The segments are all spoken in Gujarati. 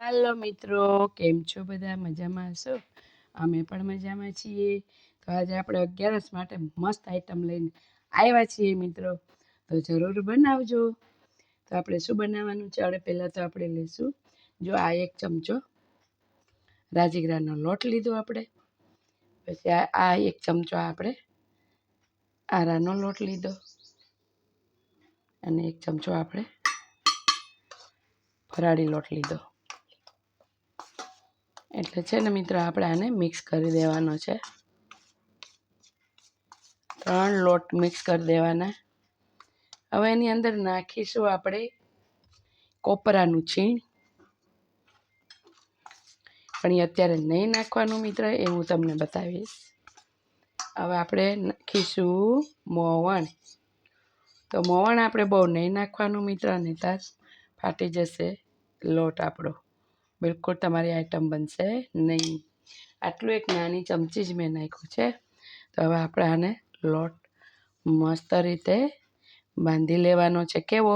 હાલો મિત્રો, કેમ છો બધા? મજામાં હશો? અમે પણ મજામાં છીએ. તો આજે આપણે 11સ માટે મસ્ત આઈટમ લઈને આવ્યા છીએ મિત્રો, તો જરૂર બનાવજો. તો આપણે શું બનાવવાનું છે? પહેલાં તો આપણે લઈશું, જો આ 1 ચમચો રાજગરાનો લોટ લીધો આપણે. પછી આ 1 ચમચો આપણે આરાનો લોટ લીધો અને 1 ચમચો આપણે ફરાળી લોટ લીધો. એટલે છે ને મિત્રો, આપણે આને મિક્સ કરી દેવાનો છે. 3 લોટ મિક્સ કરી દેવાના. હવે એની અંદર નાખીશું આપણે કોપરાનું છીણ, પણ એ અત્યારે નહીં નાખવાનું મિત્ર, એ હું તમને બતાવીશ. હવે આપણે નાખીશું મોવણ. તો મોવણ આપણે બહુ નહીં નાખવાનું મિત્ર, નહીંતર ફાટી જશે લોટ આપણો, બિલકુલ તમારી આઈટમ બનશે નહીં. આટલું એક નાની ચમચી જ મેં નાખ્યું છે. તો હવે આપણે આને લોટ મસ્ત રીતે બાંધી લેવાનો છે. કેવો?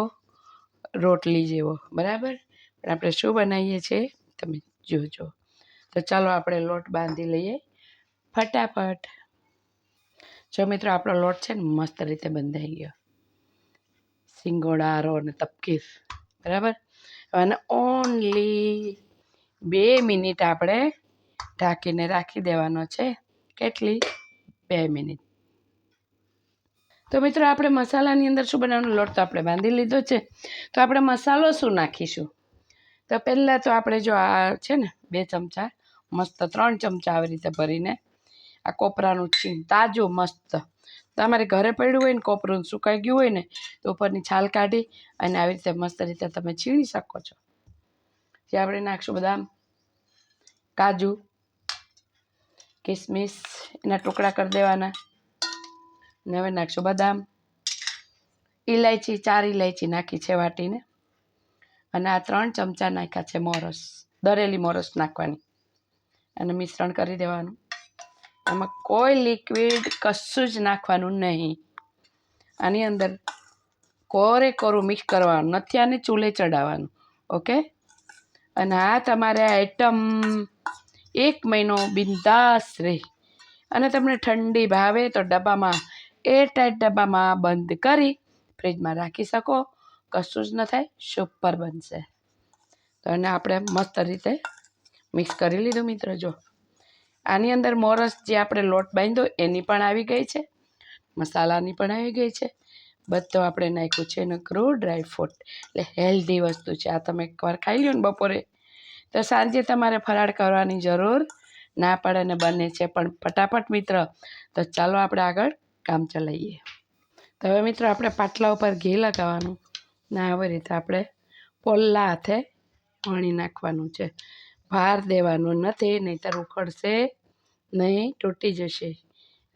રોટલી જેવો, બરાબર. પણ આપણે શું બનાવીએ છીએ તમે જોજો. તો ચાલો આપણે લોટ બાંધી લઈએ ફટાફટ. જો મિત્રો, આપણો લોટ છે ને મસ્ત રીતે બંધાઈ ગયો, સિંગોડારો અને તપકીર, બરાબર. અને ઓનલી 2 મિનિટ આપણે ઢાંકીને રાખી દેવાનો છે. કેટલી? 2 મિનિટ. તો મિત્રો, આપણે મસાલાની અંદર શું બનાવવાનું? લોટ તો આપણે બાંધી લીધો છે. તો આપણે મસાલો શું નાખીશું? તો પહેલાં તો આપણે જો આ છે ને 2 ચમચા, મસ્ત 3 ચમચા આવી રીતે ભરીને આ કોપરાનું છીણ તાજું મસ્ત, તમારે ઘરે પડ્યું હોય ને કોપરું સુકાઈ ગયું હોય ને, તો ઉપરની છાલ કાઢી અને આવી રીતે મસ્ત રીતે તમે છીણી શકો છો. જે આપણે નાખશું બદામ, કાજુ, કિસમિસ, એના ટુકડા કરી દેવાના. ને હવે નાખશું બદામ, ઇલાયચી, 4 ઇલાયચી નાખી છે વાટીને. અને આ 3 ચમચા નાખ્યા છે મોરસ, દરેલી મોરસ નાખવાની. અને મિશ્રણ કરી દેવાનું. આમાં કોઈ લિક્વિડ કશું જ નાખવાનું નહીં. આની અંદર કોરું મિક્સ કરવાનું નથી, આને ચૂલે ચડાવવાનું. ઓકે. અને આ તમારે આઈટમ 1 મહિનો બિંદાસ રહે. અને તમને ઠંડી ભાવે તો ડબ્બામાં, એરટાઈટ ડબ્બામાં બંધ કરી ફ્રીજમાં રાખી શકો. કશું જ ન થાય, સુપર બનશે. તો એને આપણે મસ્ત રીતે મિક્સ કરી લીધું મિત્રો. જો આની અંદર મોરસ જે આપણે લોટ બાંધ્યો એની પણ આવી ગઈ છે, મસાલાની પણ આવી ગઈ છે, બધું આપણે નાખ્યું છે. નકરું ડ્રાયફ્રૂટ, એટલે હેલ્ધી વસ્તુ છે. આ તમે એકવાર ખાઈ લ્યો ને બપોરે, તો સાંજે તમારે ફરાળ કરવાની જરૂર ના પડે ને બને છે પણ ફટાફટ મિત્ર. તો ચાલો આપણે આગળ કામ ચલાવીએ. તો હવે મિત્રો, આપણે પાટલા ઉપર ઘી લગાવવાનું ને આવી રીતે આપણે પોલ્લા હાથે વણી નાખવાનું છે. ભાર દેવાનું નથી, નહીંતર ઉખડશે નહીં, તૂટી જશે.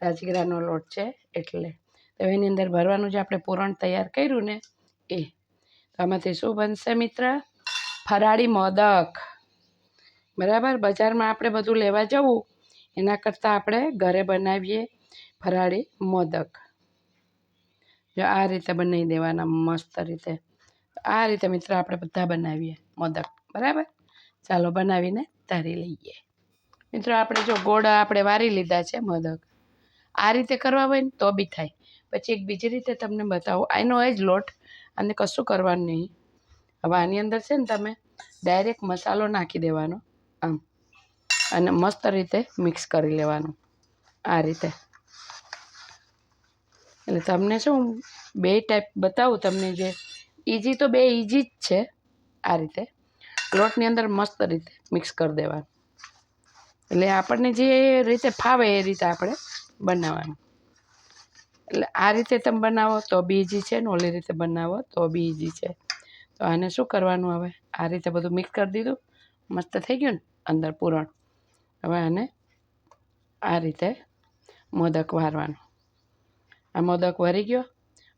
રાજગરાનો લોટ છે એટલે. તો એની અંદર ભરવાનું જે આપણે પૂરણ તૈયાર કર્યું ને એ. તો આમાંથી શું બનશે મિત્ર? ફરાળી મોદક. બરાબર. બજારમાં આપણે બધું લેવા જવું એના કરતાં આપણે ઘરે બનાવીએ ફરાળી મોદક. જો આ રીતે બનાવી દેવાના મસ્ત રીતે. આ રીતે મિત્ર આપણે બધા બનાવીએ મોદક, બરાબર. ચાલો બનાવીને તારી લઈએ. મિત્રો, આપણે જો ગોળ આપણે વારી લીધા છે મોદક. આ રીતે કરવા હોય ને તો બી થાય. પછી એક બીજી રીતે તમને બતાવું. આનો એ જ લોટ, અને કશું કરવાનું નહીં. હવે આની અંદર છે ને તમે ડાયરેક્ટ મસાલો નાખી દેવાનો આમ, અને મસ્ત રીતે મિક્સ કરી લેવાનું આ રીતે. એટલે તમને શું 2 ટાઈપ બતાવું તમને, જે ઇઝી તો 2 ઇઝી જ છે. આ રીતે લોટની અંદર મસ્ત રીતે મિક્સ કરી દેવાનું. એટલે આપણને જે રીતે ફાવે એ રીતે આપણે બનાવવાનું. એટલે આ રીતે તમે બનાવો તો બી ઇઝી છે ને ઓલી રીતે બનાવો તો બી ઇઝી છે. તો આને શું કરવાનું? હવે આ રીતે બધું મિક્સ કરી દીધું, મસ્ત થઈ ગયું ને અંદર પૂરણ. હવે આને આ રીતે મોદક વારવાનું. આ મોદક વળી ગયો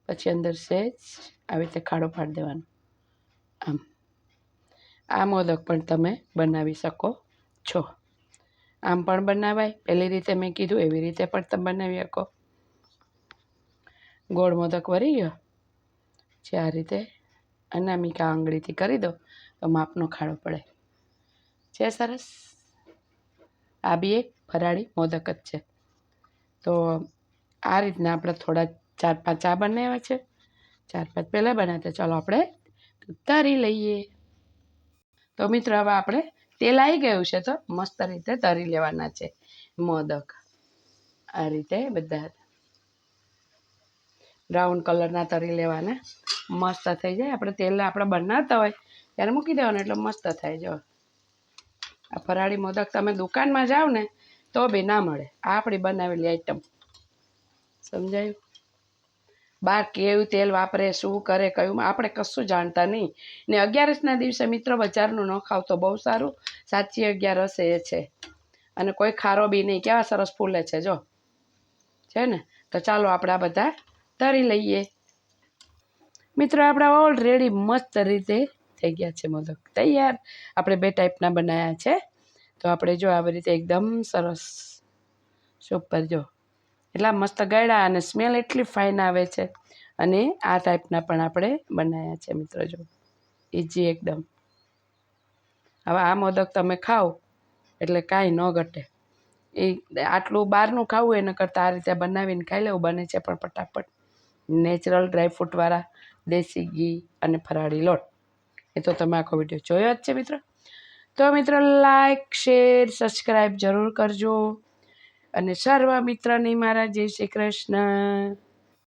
પછી અંદર સહેજ આવી રીતે ખાડો પાડી દેવાનો આમ. આ મોદક પણ તમે બનાવી શકો છો. આમ પણ બનાવાય, પહેલી રીતે મેં કીધું એવી રીતે પણ તમે બનાવી શકો. ગોળ મોદક વળી ગયો છે આ રીતે અનામિકા આંગળીથી કરી દો તો માપનો ખાડો પડે. છે સરસ. આ બી એક ફરાળી મોદક જ છે. તો આ રીતના આપણે થોડા 4-5 આ બનાવ્યા છે. 4-5 પહેલાં બનાવ્યા. ચાલો આપણે તરી લઈએ. તો મિત્રો હવે આપણે તેલ આવી ગયું છે તો મસ્ત રીતે તરી લેવાના છે મોદક. આ રીતે બધા બ્રાઉન કલરના તરી લેવાના. મસ્ત થઈ જાય. આપણે તેલ આપણે બનાવતા હોય ત્યારે મૂકી દેવાનું એટલે મસ્ત થાય. જો આ ફરાળી મોદક તમે દુકાનમાં જાઓ ને તો બી ના મળે. આ આપણી બનાવેલી આઈટમ. સમજાયું? બહાર કેવું તેલ વાપરે, શું કરે, કયું, આપણે કશું જાણતા નહીં. ને 11ના દિવસે મિત્રો બજારનું ન ખાવ તો બહુ સારું. સાચી 11 એ છે. અને કોઈ ખારો બી નહીં. કેવા સરસ ફૂલે છે જો. છે ને? તો ચાલો આપણે આ બધા તરી લઈએ. મિત્રો આપણા ઓલરેડી મસ્ત રીતે થઈ ગયા છે મોદક તૈયાર. આપણે 2 ટાઈપના બનાવ્યા છે. તો આપણે જો આવી રીતે એકદમ સરસ સુપર જો એટલા મસ્ત ગળ્યા અને સ્મેલ એટલી ફાઇન આવે છે. અને આ ટાઈપના પણ આપણે બનાવ્યા છે મિત્રો. જો ઇઝી એકદમ. હવે આ મોદક તમે ખાઓ એટલે કાંઈ ન ઘટે. એ આટલું બહારનું ખાવું એના કરતાં આ રીતે બનાવીને ખાઈ લેવું. બને છે પણ ફટાફટ. નેચરલ ડ્રાયફ્રૂટવાળા, દેશી ઘી અને ફરાળી લોટ. એ તો તમે આખો વિડીયો જોયો જ છે મિત્રો. તો મિત્રો લાઈક, શેર, સબસ્ક્રાઈબ જરૂર કરજો. અને સર્વ મિત્રને મારા જય શ્રી કૃષ્ણ.